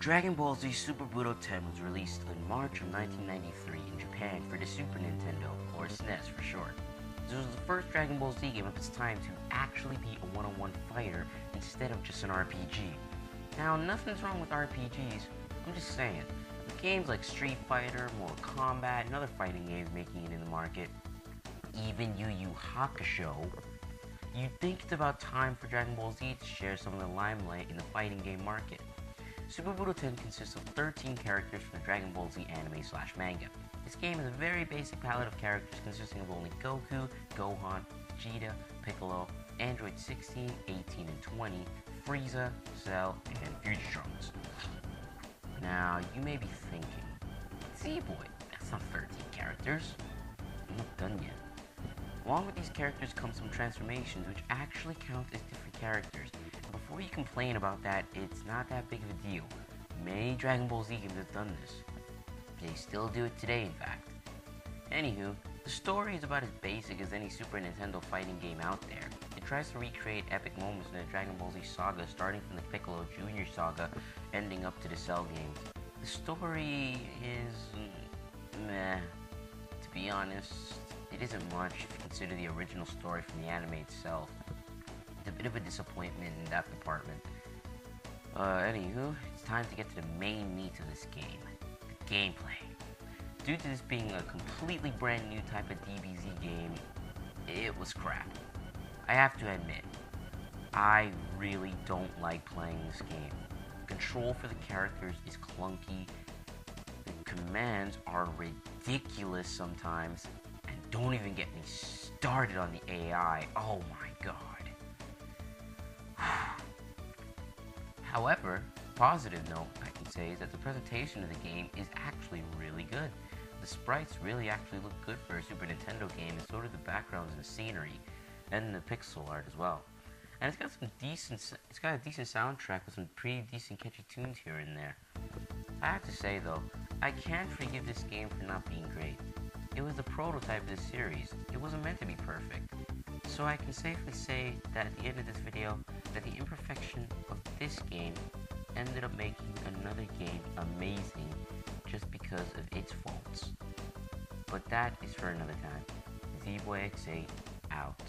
Dragon Ball Z Super Butōden was released in March of 1993 in Japan for the Super Nintendo, or SNES for short. This was the first Dragon Ball Z game of its time to actually be a one-on-one fighter instead of just an RPG. Now, nothing's wrong with RPGs, I'm just saying. With games like Street Fighter, Mortal Kombat, and other fighting games making it in the market, even Yu Yu Hakusho, you'd think it's about time for Dragon Ball Z to share some of the limelight in the fighting game market. Super Butōden consists of 13 characters from the Dragon Ball Z anime/manga. This game is a very basic palette of characters consisting of only Goku, Gohan, Vegeta, Piccolo, Android 16, 18, and 20, Frieza, Cell, and Future Trunks. Now, you may be thinking, Z-Boy, that's not 13 characters. I'm not done yet. Along with these characters come some transformations which actually count as different characters. And before you complain about that, it's not that big of a deal. Many Dragon Ball Z games have done this. They still do it today, in fact. Anywho, the story is about as basic as any Super Nintendo fighting game out there. It tries to recreate epic moments in the Dragon Ball Z saga, starting from the Piccolo Jr. saga, ending up to the Cell games. The story is meh, to be honest. It isn't much if you consider the original story from the anime itself. It's a bit of a disappointment in that department. Anywho, it's time to get to the main meat of this game, the gameplay. Due to this being a completely brand new type of DBZ game, it was crap. I have to admit, I really don't like playing this game. Control for the characters is clunky, the commands are ridiculous sometimes, and don't even get me started on the AI, oh my god. However, positive note I can say is that the presentation of the game is actually really good. The sprites really actually look good for a Super Nintendo game, and so do the backgrounds and the scenery, and the pixel art as well. And it's got a decent soundtrack with some pretty decent catchy tunes here and there. I have to say though, I can't forgive this game for not being great. It was the prototype of the series. It wasn't meant to be perfect. So I can safely say that at the end of this video, that the imperfection of this game ended up making another game amazing just because of its faults. But that is for another time. Z-Boy X8 out.